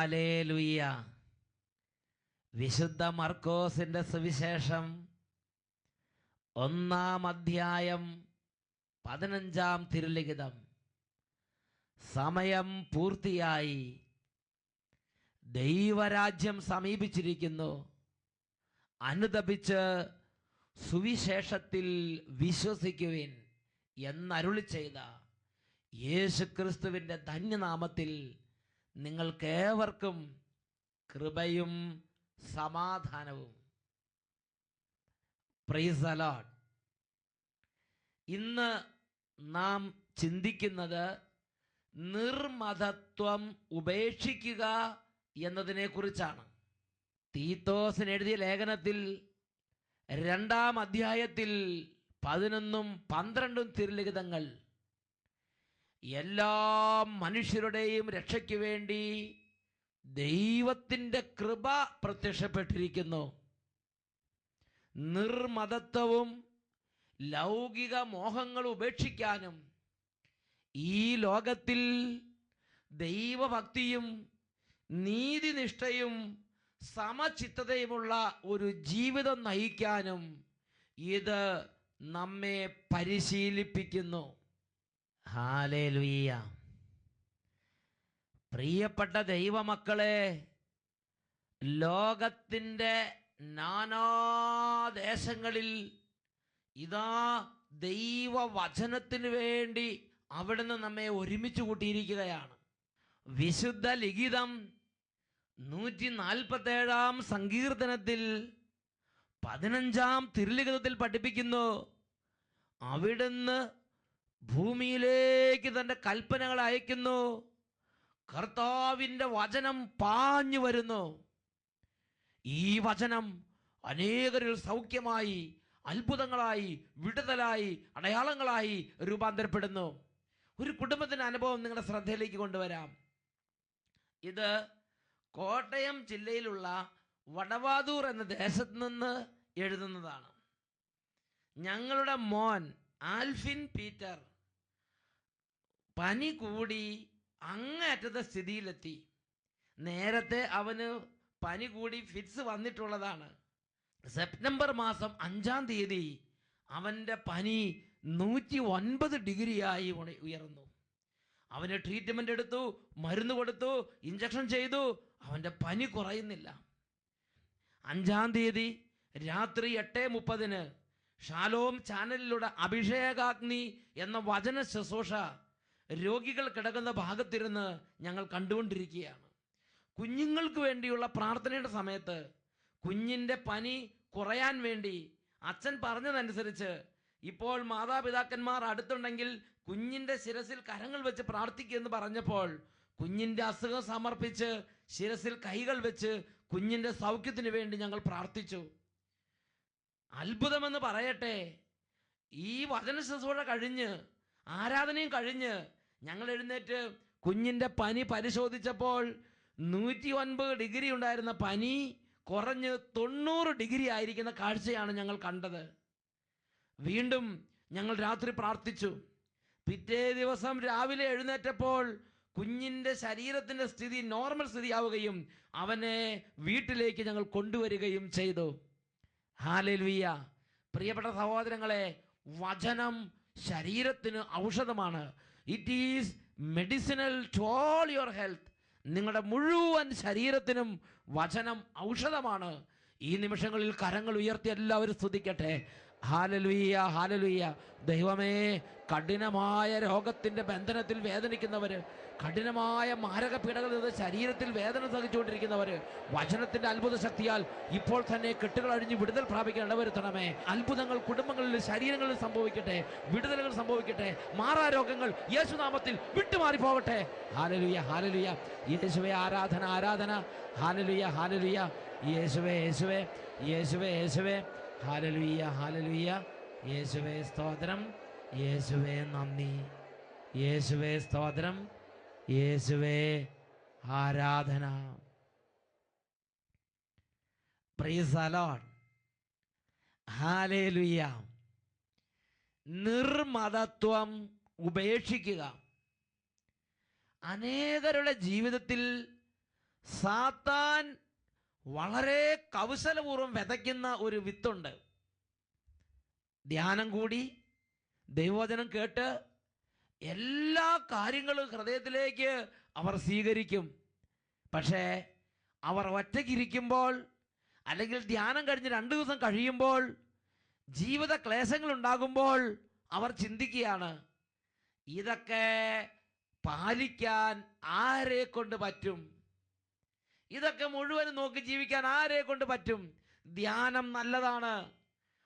Hallelujah. വിശുദ്ധ മർക്കോസിന്റെ സുവിശേഷം 1-ാം അധ്യായം 15-ാം തിരുലിഖിതം. സമയം പൂർത്തിയായി, ദൈവരാജ്യം സമീപിച്ചിരിക്കുന്നു. അനുതപിച്ച് സുവിശേഷത്തിൽ വിശ്വസിക്കുവിൻ എന്നരുളി ചെയ്ത യേശുക്രിസ്തുവിൻ്റെ ധന്യനാമത്തിൽ നിങ്ങൾക്കേവർക്കും കൃപയും സമാധാനവും. Praise the Lord. ഇന്ന് നാം ചിന്തിക്കുന്നത് നിർമതത്വം ഉപേക്ഷിക്കുക എന്നതിനെക്കുറിച്ചാണ്. തീത്തോസിന് എഴുതിയ ലേഖനത്തിൽ 2-ാം അധ്യായത്തിൽ 11-12 തിരുലിഖിതങ്ങൾ എല്ലാ മനുഷ്യരുടെയും രക്ഷയ്ക്ക് വേണ്ടി ദൈവത്തിൻ്റെ കൃപ പ്രത്യക്ഷപ്പെട്ടിരിക്കുന്നു. നിർമതത്വവും ലൗകിക മോഹങ്ങളും ഉപേക്ഷിക്കാനും ഈ ലോകത്തിൽ ദൈവഭക്തിയും നീതിനിഷ്ഠയും സമചിത്തതയുമുള്ള ഒരു ജീവിതം നയിക്കാനും ഇത് നമ്മെ പരിശീലിപ്പിക്കുന്നു. ഹല്ലേലൂയ. പ്രിയപ്പെട്ട ദൈവമക്കളെ, ലോകത്തിൻ്റെ നാനാദേശങ്ങളിൽ ഇതാ ദൈവവചനത്തിന് വേണ്ടി അവിടുന്ന് നമ്മെ ഒരുമിച്ച് കൂട്ടിയിരിക്കുകയാണ്. വിശുദ്ധ ലിഖിതം 147-ാം സങ്കീർത്തനത്തിൽ 15-ാം തിരുലിഖിതത്തിൽ പഠിപ്പിക്കുന്നു, അവിടുന്ന് ഭൂമിയിലേക്ക് തൻ്റെ കൽപ്പനകൾ അയക്കുന്നു. കർത്താവിൻ്റെ വചനം പാഞ്ഞു വരുന്നു. ഈ വചനം അനേകരിൽ സൗഖ്യമായി, അത്ഭുതങ്ങളായി, വിടുതലായി, അടയാളങ്ങളായി രൂപാന്തരപ്പെടുന്നു. ഒരു കുടുംബത്തിൻ്റെ അനുഭവം നിങ്ങളുടെ ശ്രദ്ധയിലേക്ക് കൊണ്ടുവരാം. ഇത് കോട്ടയം ജില്ലയിലുള്ള വടവാതൂർ എന്ന ദേശത്ത് നിന്ന് എഴുതുന്നതാണ്. ഞങ്ങളുടെ മോൻ ആൽഫിൻ പീറ്റർ പനി കൂടി അങ്ങേയറ്റത്തെ സ്ഥിതിയിലെത്തി. നേരത്തെ അവന് പനി കൂടി ഫിറ്റ്സ് വന്നിട്ടുള്ളതാണ്. സെപ്റ്റംബർ മാസം 5-ാം തീയതി അവൻ്റെ പനി 109 ഡിഗ്രിയായി ഉയർന്നു. അവന് ട്രീറ്റ്മെൻ്റ് എടുത്തു, മരുന്ന് കൊടുത്തു, ഇഞ്ചക്ഷൻ ചെയ്തു. അവൻ്റെ പനി കുറയുന്നില്ല. 5-ാം തീയതി രാത്രി 8:30 ഷാലോം ചാനലിലൂടെ അഭിഷേകാഗ്നി എന്ന വചന ശുശ്രൂഷ രോഗികൾ കിടക്കുന്ന ഭാഗത്തിരുന്ന് ഞങ്ങൾ കണ്ടുകൊണ്ടിരിക്കുകയാണ്. കുഞ്ഞുങ്ങൾക്ക് വേണ്ടിയുള്ള പ്രാർത്ഥനയുടെ സമയത്ത് കുഞ്ഞിൻ്റെ പനി കുറയാൻ വേണ്ടി അച്ഛൻ പറഞ്ഞതനുസരിച്ച് ഇപ്പോൾ മാതാപിതാക്കന്മാർ അടുത്തുണ്ടെങ്കിൽ കുഞ്ഞിൻ്റെ ശിരസിൽ കരങ്ങൾ വെച്ച് പ്രാർത്ഥിക്കുമെന്ന് പറഞ്ഞപ്പോൾ കുഞ്ഞിൻ്റെ അസുഖം സമർപ്പിച്ച് ശിരസിൽ കൈകൾ വെച്ച് കുഞ്ഞിൻ്റെ സൗഖ്യത്തിന് വേണ്ടി ഞങ്ങൾ പ്രാർത്ഥിച്ചു. അത്ഭുതമെന്ന് പറയട്ടെ, ഈ വചന ശുശ്രൂഷ കഴിഞ്ഞ് ആരാധനയും കഴിഞ്ഞ് ഞങ്ങൾ എഴുന്നേറ്റ് കുഞ്ഞിൻ്റെ പനി പരിശോധിച്ചപ്പോൾ 109 ഡിഗ്രി ഉണ്ടായിരുന്ന പനി കുറഞ്ഞ് 90 ഡിഗ്രി ആയിരിക്കുന്ന കാഴ്ചയാണ് ഞങ്ങൾ കണ്ടത്. വീണ്ടും ഞങ്ങൾ രാത്രി പ്രാർത്ഥിച്ചു. പിറ്റേ ദിവസം രാവിലെ എഴുന്നേറ്റപ്പോൾ കുഞ്ഞിൻ്റെ ശരീരത്തിൻ്റെ സ്ഥിതി നോർമൽ സ്ഥിതിയാവുകയും അവനെ വീട്ടിലേക്ക് ഞങ്ങൾ കൊണ്ടുവരികയും ചെയ്തു. ഹല്ലേലൂയ. പ്രിയപ്പെട്ട സഹോദരങ്ങളെ, വചനം ശരീരത്തിന് ഔഷധമാണ്. It is medicinal to all your health. നിങ്ങളുടെ മുഴുവൻ ശരീരത്തിനും വചനം ഔഷധമാണ്. ഈ നിമിഷങ്ങളിൽ കരങ്ങൾ ഉയർത്തി എല്ലാവരും സ്തുതിക്കട്ടെ. Hallelujah, hallelujah. ദൈവമേ, കഠിനമായ രോഗത്തിൻ്റെ ബന്ധനത്തിൽ വേദനിക്കുന്നവർ, കഠിനമായ മാരക പീഡകളിൽ നിന്ന് ശരീരത്തിൽ വേദന സഹിച്ചുകൊണ്ടിരിക്കുന്നവർ, വചനത്തിൻ്റെ അത്ഭുത ശക്തിയാൽ ഇപ്പോൾ തന്നെ കെട്ടുകൾ അഴിഞ്ഞ് വിടുതൽ പ്രാപിക്കാൻ ഇടവരുത്തണമേ. അത്ഭുതങ്ങൾ കുടുംബങ്ങളിൽ ശരീരങ്ങളിൽ സംഭവിക്കട്ടെ, വിടുതലുകൾ സംഭവിക്കട്ടെ, മാറാരോഗങ്ങൾ യേശുനാമത്തിൽ വിട്ടുമാറിപ്പോകട്ടെ. Hallelujah, hallelujah. യേശുവേ ആരാധന, ആരാധന. Hallelujah, hallelujah. യേശുവേ, യേശുവേ, യേശുവേ, യേശുവേ. Hallelujah, hallelujah. യേശുവേ സ്തോത്രം, യേശുവേ നന്ദി, യേശുവേ സ്തോത്രം, യേശുവേ ആരാധന. Praise the Lord. ഹല്ലേലൂയ. നിർമതത്വം ഉപേക്ഷിക്കുക. അനേകരുടെ ജീവിതത്തിൽ സാത്താൻ വളരെ കൗശലപൂർവ്വം വിതയ്ക്കുന്ന ഒരു വിത്തുണ്ട്. ധ്യാനം കൂടി ദൈവവചനം കേട്ട് എല്ലാ കാര്യങ്ങളും ഹൃദയത്തിലേക്ക് അവർ സ്വീകരിക്കും. പക്ഷേ അവർ ഒറ്റയ്ക്കിരിക്കുമ്പോൾ, അല്ലെങ്കിൽ ധ്യാനം കഴിഞ്ഞ് 2 ദിവസം കഴിയുമ്പോൾ, ജീവിത ക്ലേശങ്ങൾ ഉണ്ടാകുമ്പോൾ അവർ ചിന്തിക്കുകയാണ്, ഇതൊക്കെ പാലിക്കാൻ ആരെ കൊണ്ട് പറ്റും? ഇതൊക്കെ മുഴുവനും നോക്കി ജീവിക്കാൻ ആരെ കൊണ്ട് പറ്റും? ധ്യാനം നല്ലതാണ്,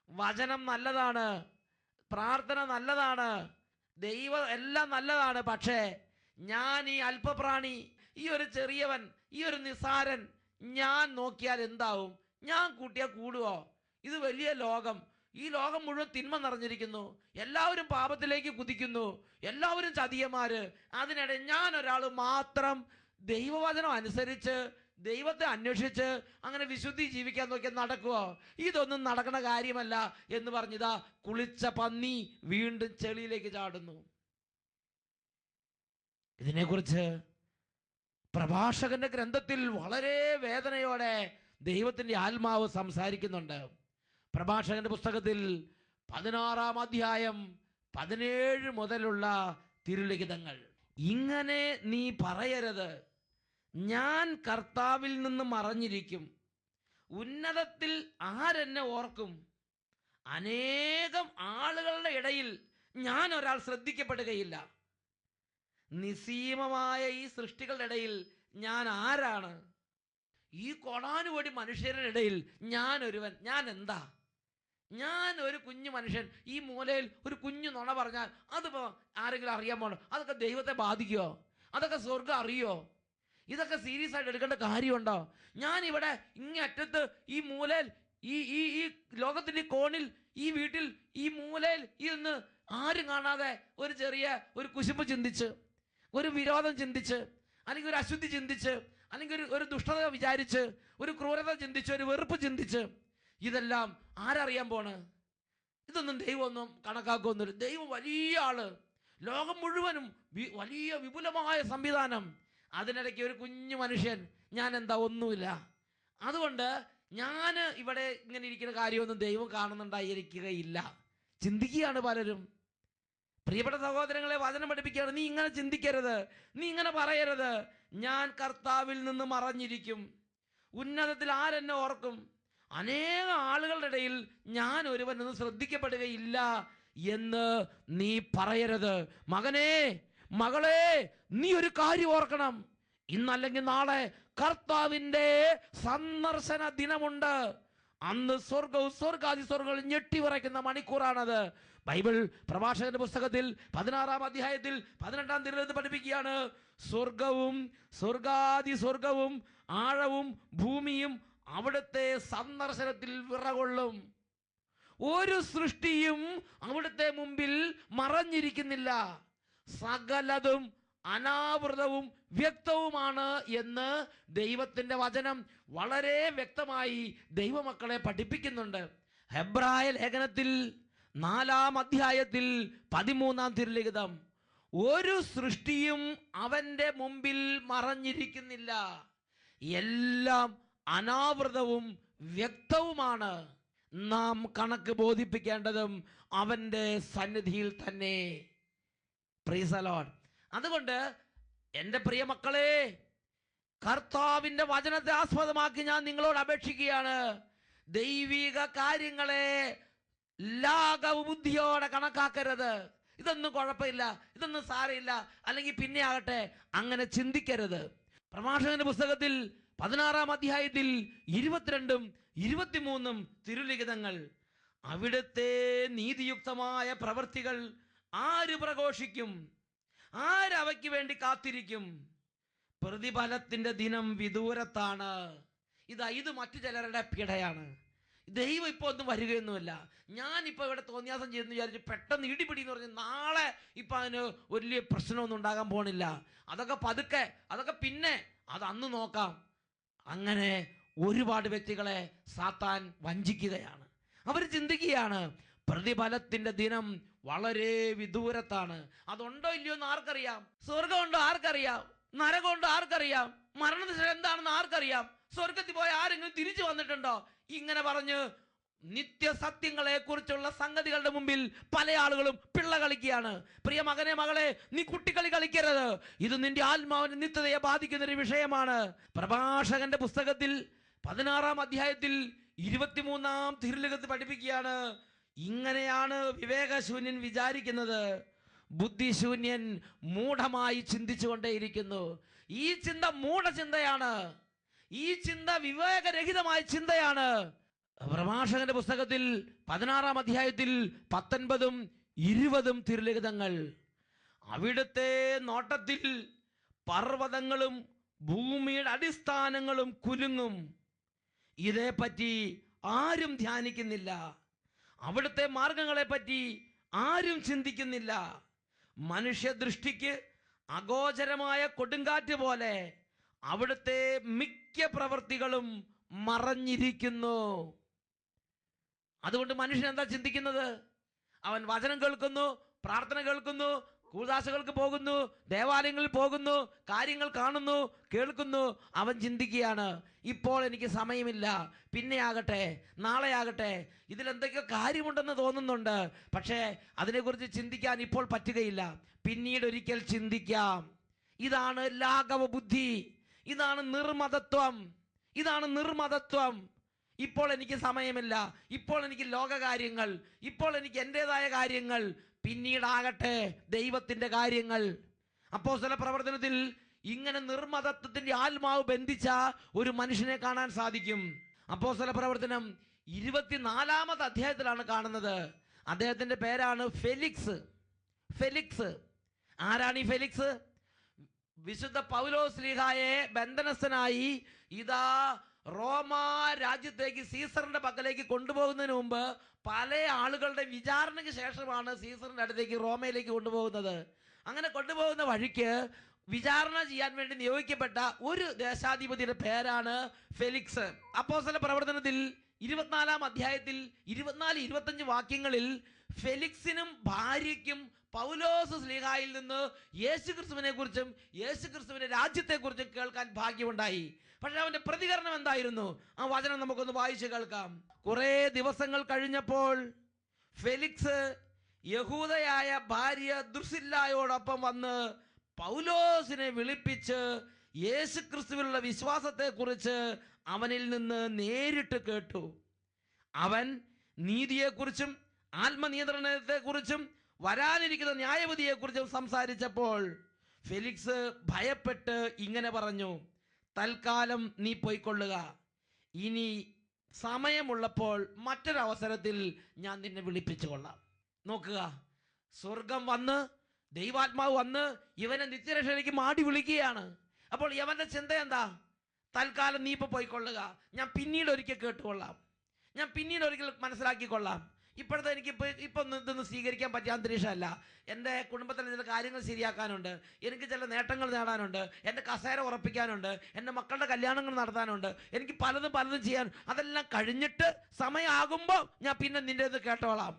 വചനം നല്ലതാണ്, പ്രാർത്ഥന നല്ലതാണ്, ദൈവം എല്ലാം നല്ലതാണ്. പക്ഷേ ഞാൻ ഈ അല്പപ്രാണി, ഈ ഒരു ചെറിയവൻ, ഈ ഒരു നിസാരൻ, ഞാൻ നോക്കിയാൽ എന്താവും? ഞാൻ കൂട്ടിയാൽ കൂടുവോ? ഇത് വലിയ ലോകം, ഈ ലോകം മുഴുവൻ തിന്മ നിറഞ്ഞിരിക്കുന്നു, എല്ലാവരും പാപത്തിലേക്ക് കുതിക്കുന്നു, എല്ലാവരും ചതിയന്മാര്. അതിനിടെ ഞാൻ ഒരാൾ മാത്രം ദൈവവചനം അനുസരിച്ച് ദൈവത്തെ അന്വേഷിച്ച് അങ്ങനെ വിശുദ്ധി ജീവിക്കാൻ നോക്കിയാൽ നടക്കുവോ? ഇതൊന്നും നടക്കണ കാര്യമല്ല എന്ന് പറഞ്ഞിതാ കുളിച്ച പന്നി വീണ്ടും ചെളിയിലേക്ക് ചാടുന്നു. ഇതിനെക്കുറിച്ച് പ്രഭാഷകന്റെ ഗ്രന്ഥത്തിൽ വളരെ വേദനയോടെ ദൈവത്തിന്റെ ആത്മാവ് സംസാരിക്കുന്നുണ്ട്. പ്രഭാഷകന്റെ പുസ്തകത്തിൽ 16-ാം അധ്യായം 17 മുതലുള്ള തിരുലിഖിതങ്ങൾ. ഇങ്ങനെ നീ പറയരുത്, ഞാൻ കർത്താവിൽ നിന്ന് മറഞ്ഞിരിക്കും, ഉന്നതത്തിൽ ആരെന്നെ ഓർക്കും? അനേകം ആളുകളുടെ ഇടയിൽ ഞാൻ ഒരാൾ ശ്രദ്ധിക്കപ്പെടുകയില്ല. നിസ്സീമമായ ഈ സൃഷ്ടികളുടെ ഇടയിൽ ഞാൻ ആരാണ്? ഈ കൊടാനുകൂടി മനുഷ്യരുടെ ഇടയിൽ ഞാൻ ഒരുവൻ. ഞാൻ എന്താ? ഞാൻ ഒരു കുഞ്ഞു മനുഷ്യൻ. ഈ മൂലയിൽ ഒരു കുഞ്ഞു നുണ പറഞ്ഞാൽ അതിപ്പോൾ ആരെങ്കിലും അറിയാൻ പോകണം? അതൊക്കെ ദൈവത്തെ ബാധിക്കുമോ? അതൊക്കെ സ്വർഗം അറിയോ? ഇതൊക്കെ സീരിയസ് ആയിട്ട് എടുക്കേണ്ട കാര്യമുണ്ടോ? ഞാനിവിടെ ഇങ്ങറ്റത്ത് ഈ മൂലയിൽ ഈ ഈ ഈ ലോകത്തിൻ്റെ കോണിൽ, ഈ വീട്ടിൽ ഈ മൂലയിൽ ഇരുന്ന് ആരും കാണാതെ ഒരു ചെറിയ ഒരു കുശുമ്പ് ചിന്തിച്ച്, ഒരു വിരോധം ചിന്തിച്ച്, അല്ലെങ്കിൽ ഒരു അശുദ്ധി ചിന്തിച്ച്, അല്ലെങ്കിൽ ഒരു ദുഷ്ടത വിചാരിച്ച്, ഒരു ക്രൂരത ചിന്തിച്ച്, ഒരു വെറുപ്പ് ചിന്തിച്ച്, ഇതെല്ലാം ആരറിയാൻ പോണ്? ഇതൊന്നും ദൈവമൊന്നും കണക്കാക്കൊന്നുമില്ല. ദൈവം വലിയ ആള്, ലോകം മുഴുവനും വലിയ വിപുലമായ സംവിധാനം, അതിനിടയ്ക്ക് ഒരു കുഞ്ഞു മനുഷ്യൻ, ഞാൻ എന്താ? ഒന്നുമില്ല. അതുകൊണ്ട് ഞാൻ ഇവിടെ ഇങ്ങനെ ഇരിക്കുന്ന കാര്യമൊന്നും ദൈവം കാണുന്നുണ്ടായിരിക്കുകയില്ല. ചിന്തിക്കുകയാണ് പലരും. പ്രിയപ്പെട്ട സഹോദരങ്ങളെ, വചനം പഠിപ്പിക്കുകയാണ്, നീ ഇങ്ങനെ ചിന്തിക്കരുത്, നീ ഇങ്ങനെ പറയരുത്. ഞാൻ കർത്താവിൽ നിന്ന് മറഞ്ഞിരിക്കും, ഉന്നതത്തിൽ ആരെന്നെ ഓർക്കും? അനേകം ആളുകളുടെ ഇടയിൽ ഞാൻ ഒരുവനൊന്നും ശ്രദ്ധിക്കപ്പെടുകയില്ല എന്ന് നീ പറയരുത്. മകനേ, മകളെ, നീ ഒരു കാര്യം ഓർക്കണം. ഇന്നല്ലെങ്കിൽ നാളെ കർത്താവിൻ്റെ സന്ദർശന ദിനമുണ്ട്. അന്ന് സ്വർഗവും സ്വർഗാദി സ്വർഗവും ഞെട്ടിവിറയ്ക്കുന്ന മണിക്കൂറാണത്. ബൈബിൾ പ്രഭാഷകന്റെ പുസ്തകത്തിൽ 16-ാം അധ്യായത്തിൽ 18-ാം തിരുവചനത്തിൽ പഠിപ്പിക്കുകയാണ്, സ്വർഗവും സ്വർഗാദി സ്വർഗവും ആഴവും ഭൂമിയും അവിടുത്തെ സന്ദർശനത്തിൽ വിറകൊള്ളും. ഒരു സൃഷ്ടിയും അവിടുത്തെ മുമ്പിൽ മറഞ്ഞിരിക്കുന്നില്ല. സകലതും അനാവൃതവും വ്യക്തവുമാണ് എന്ന് ദൈവത്തിന്റെ വചനം വളരെ വ്യക്തമായി ദൈവമക്കളെ പഠിപ്പിക്കുന്നുണ്ട്. ഹെബ്രായ ലേഖനത്തിൽ 4-ാം അധ്യായത്തിൽ 13-ാം തിരുലിഖിതം, ഒരു സൃഷ്ടിയും അവന്റെ മുമ്പിൽ മറഞ്ഞിരിക്കുന്നില്ല, എല്ലാം അനാവൃതവും വ്യക്തവുമാണ്. നാം കണക്ക് ബോധിപ്പിക്കേണ്ടതും അവന്റെ സന്നിധിയിൽ തന്നെ. Praise the Lord. അതുകൊണ്ട് എൻ്റെ പ്രിയ മക്കളെ, കർത്താവിൻ്റെ വചനത്തെ ആസ്പദമാക്കി ഞാൻ നിങ്ങളോട് അപേക്ഷിക്കുകയാണ്, ദൈവിക കാര്യങ്ങളെ ലാഘവ ബുദ്ധിയോടെ കണക്കാക്കരുത്. ഇതൊന്നും കുഴപ്പമില്ല, ഇതൊന്നും സാരമില്ല, അല്ലെങ്കിൽ പിന്നെ ആകട്ടെ, അങ്ങനെ ചിന്തിക്കരുത്. പ്രഭാഷകന്റെ പുസ്തകത്തിൽ 16-ാം അധ്യായത്തിൽ 22-ഉം 23-ഉം തിരുലിഖിതങ്ങൾ, അവിടുത്തെ നീതിയുക്തമായ പ്രവൃത്തികൾ ആര് പ്രഘോഷിക്കും? ആരവയ്ക്ക് വേണ്ടി കാത്തിരിക്കും? പ്രതിഫലത്തിന്റെ ദിനം വിദൂരത്താണ്. ഇത് മറ്റു ചിലരുടെ പിടയാണ്. ദൈവം ഇപ്പോൾ ഒന്നും വരികയൊന്നുമില്ല. ഞാനിപ്പോൾ ഇവിടെ തോന്നിയാസം ചെയ്യുന്നു വിചാരിച്ച് പെട്ടെന്ന് ഇടിപിടി എന്ന് പറഞ്ഞ് നാളെ ഇപ്പം അതിന് വലിയ പ്രശ്നമൊന്നും ഉണ്ടാകാൻ പോണില്ല. അതൊക്കെ പതുക്കെ, അതൊക്കെ പിന്നെ, അത് അന്ന് നോക്കാം. അങ്ങനെ ഒരുപാട് വ്യക്തികളെ സാത്താൻ വഞ്ചിക്കുകയാണ്. അവർ ചിന്തിക്കുകയാണ്, പ്രതിഫലത്തിന്റെ ദിനം വളരെ വിദൂരത്താണ്. അതുണ്ടോ ഇല്ലയോ എന്ന് ആർക്കറിയാം? സ്വർഗമുണ്ടോ? ആർക്കറിയാം? നരകമുണ്ട് ആർക്കറിയാം? മരണത്തിന് ശേഷം എന്താണെന്ന് ആർക്കറിയാം? സ്വർഗത്തിൽ പോയ ആരെങ്കിലും തിരിച്ചു വന്നിട്ടുണ്ടോ? ഇങ്ങനെ പറഞ്ഞ് നിത്യസത്യങ്ങളെ കുറിച്ചുള്ള സംഗതികളുടെ മുമ്പിൽ പല ആളുകളും പിള്ള കളിക്കുകയാണ്. പ്രിയ മകനെ, മകളെ, നീ കുട്ടിക്കളി കളിക്കരുത്. ഇത് നിന്റെ ആത്മാവിന്റെ നിത്യതയെ ബാധിക്കുന്ന ഒരു വിഷയമാണ്. പ്രഭാഷകന്റെ പുസ്തകത്തിൽ 16-ാം അധ്യായത്തിൽ 23-ാം തിരുലിഖിതത്തിൽ പഠിപ്പിക്കുകയാണ്, ഇങ്ങനെയാണ് വിവേകശൂന്യൻ വിചാരിക്കുന്നത്, ബുദ്ധിശൂന്യൻ മൂഢമായി ചിന്തിച്ചുകൊണ്ടേയിരിക്കുന്നു. ഈ ചിന്ത മൂഢചിന്തയാണ്. ഈ ചിന്ത വിവേകരഹിതമായ ചിന്തയാണ്. പ്രഭാഷകന്റെ പുസ്തകത്തിൽ 16-ാം അധ്യായത്തിൽ 19-ഉം 20-ഉം തിരുലിഖിതങ്ങൾ, അവിടുത്തെ നോട്ടത്തിൽ പർവ്വതങ്ങളും ഭൂമിയുടെ അടിസ്ഥാനങ്ങളും കുലുങ്ങും. ഇതേപ്പറ്റി ആരും ധ്യാനിക്കുന്നില്ല. അവിടുത്തെ മാർഗങ്ങളെ പറ്റി ആരും ചിന്തിക്കുന്നില്ല. മനുഷ്യദൃഷ്ടിക്ക് അഗോചരമായ കൊടുങ്കാറ്റ് പോലെ അവിടുത്തെ മിക്ക പ്രവൃത്തികളും മറഞ്ഞിരിക്കുന്നു. അതുകൊണ്ട് മനുഷ്യൻ എന്താ ചിന്തിക്കുന്നത്? അവൻ വചനം കേൾക്കുന്നു, പ്രാർത്ഥന കേൾക്കുന്നു, കൂദാശകൾക്ക് പോകുന്നു, ദേവാലയങ്ങളിൽ പോകുന്നു, കാര്യങ്ങൾ കാണുന്നു, കേൾക്കുന്നു. അവൻ ചിന്തിക്കുകയാണ്, ഇപ്പോൾ എനിക്ക് സമയമില്ല, പിന്നെ ആകട്ടെ, നാളെ ആകട്ടെ, ഇതിലെന്തൊക്കെയോ കാര്യമുണ്ടെന്ന് തോന്നുന്നുണ്ട്, പക്ഷേ അതിനെക്കുറിച്ച് ചിന്തിക്കാൻ ഇപ്പോൾ പറ്റുകയില്ല, പിന്നീട് ഒരിക്കൽ ചിന്തിക്കാം. ഇതാണ് ലാഘവ ബുദ്ധി, ഇതാണ് നിർമതത്വം, ഇതാണ് നിർമതത്വം. ഇപ്പോൾ എനിക്ക് സമയമില്ല, ഇപ്പോൾ എനിക്ക് ലോകകാര്യങ്ങൾ, ഇപ്പോൾ എനിക്ക് എൻ്റെതായ കാര്യങ്ങൾ, പിന്നീടാകട്ടെ ദൈവത്തിൻ്റെ കാര്യങ്ങൾ. അപ്പോസ്തല പ്രവർത്തനത്തിൽ ഇങ്ങനെ നിർമതത്വത്തിൻ്റെ ആത്മാവ് ബന്ധിച്ച ഒരു മനുഷ്യനെ കാണാൻ സാധിക്കും. അപ്പോസ്തല പ്രവർത്തനം 24-ാമത്തെ അധ്യായത്തിലാണ് കാണുന്നത്. അദ്ദേഹത്തിൻ്റെ പേരാണ് ഫെലിക്സ്. ഫെലിക്സ് ആരാണ് ഈ ഫെലിക്സ്? വിശുദ്ധ പൗലോസ് ശ്ലീഹായെ ബന്ധനസ്ഥനായി ഇതാ റോമ രാജ്യത്തേക്ക് സീസറിന്റെ പക്കലേക്ക് കൊണ്ടുപോകുന്നതിന് മുമ്പ് പല ആളുകളുടെ വിചാരണയ്ക്ക് ശേഷമാണ് സീസറിന്റെ അടുത്തേക്ക് റോമയിലേക്ക് കൊണ്ടുപോകുന്നത്. അങ്ങനെ കൊണ്ടുപോകുന്ന വഴിക്ക് വിചാരണ ചെയ്യാൻ വേണ്ടി നിയോഗിക്കപ്പെട്ട ഒരു ദേശാധിപതിയുടെ പേരാണ് ഫെലിക്സ്. അപ്പോസ്തല പ്രവർത്തനത്തിൽ 24-ാം അധ്യായത്തിൽ 24-25 വാക്യങ്ങളിൽ ഫെലിക്സിനും ഭാര്യയ്ക്കും പൗലോസ് ശ്ലീഹായിൽ നിന്ന് യേശുക്രിസ്തുവിനെ കുറിച്ചും യേശുക്രിസ്തുവിന്റെ രാജ്യത്തെക്കുറിച്ചും കേൾക്കാൻ ഭാഗ്യമുണ്ടായി. പക്ഷെ അവന്റെ പ്രതികരണം എന്തായിരുന്നു? ആ വചനം നമുക്കൊന്ന് വായിച്ചു കേൾക്കാം. കുറെ ദിവസങ്ങൾ കഴിഞ്ഞപ്പോൾ ഫെലിക്സ് യഹൂദയായ ഭാര്യ ദൃസില്ലായോടൊപ്പം വന്ന് പൗലോസിനെ വിളിപ്പിച്ച് യേശുക്രിസ്തുവിലുള്ള വിശ്വാസത്തെക്കുറിച്ച് അവനിൽ നിന്ന് നേരിട്ട് കേട്ടു. അവൻ നീതിയെക്കുറിച്ചും ആത്മനിയന്ത്രണത്തെക്കുറിച്ചും വരാനിരിക്കുന്ന ന്യായവിധിയെക്കുറിച്ചും സംസാരിച്ചപ്പോൾ ഫെലിക്സ് ഭയപ്പെട്ട് ഇങ്ങനെ പറഞ്ഞു, തൽക്കാലം നീ പോയിക്കൊള്ളുക, ഇനി സമയമുള്ളപ്പോൾ മറ്റൊരവസരത്തിൽ ഞാൻ നിന്നെ വിളിപ്പിച്ചു കൊള്ളാം. നോക്കുക, സ്വർഗം വന്ന് ദൈവാത്മാവ് വന്ന് ഇവനെ നിത്യരക്ഷയിലേക്ക് മാടി വിളിക്കുകയാണ്. അപ്പോൾ ഇവന്റെ ചിന്ത എന്താ? തൽക്കാലം നീ ഇപ്പോൾ പോയിക്കൊള്ളുക, ഞാൻ പിന്നീട് ഒരിക്കൽ കേട്ടുകൊള്ളാം, ഞാൻ പിന്നീട് ഒരിക്കൽ മനസ്സിലാക്കിക്കൊള്ളാം. ഇപ്പോഴത്തെ എനിക്ക് ഇപ്പം ഇതൊന്നും സ്വീകരിക്കാൻ പറ്റിയ അന്തരീക്ഷമല്ല. എൻ്റെ കുടുംബത്തിലെ ചില കാര്യങ്ങൾ ശരിയാക്കാനുണ്ട്, എനിക്ക് ചില നേട്ടങ്ങൾ നേടാനുണ്ട്, എൻ്റെ കസേര ഉറപ്പിക്കാനുണ്ട്, എൻ്റെ മക്കളുടെ കല്യാണങ്ങൾ നടത്താനുണ്ട്, എനിക്ക് പലതും ചെയ്യാൻ. അതെല്ലാം കഴിഞ്ഞിട്ട് സമയമാകുമ്പോൾ ഞാൻ പിന്നെ നിൻ്റെ ഇത് കേട്ടോളാം.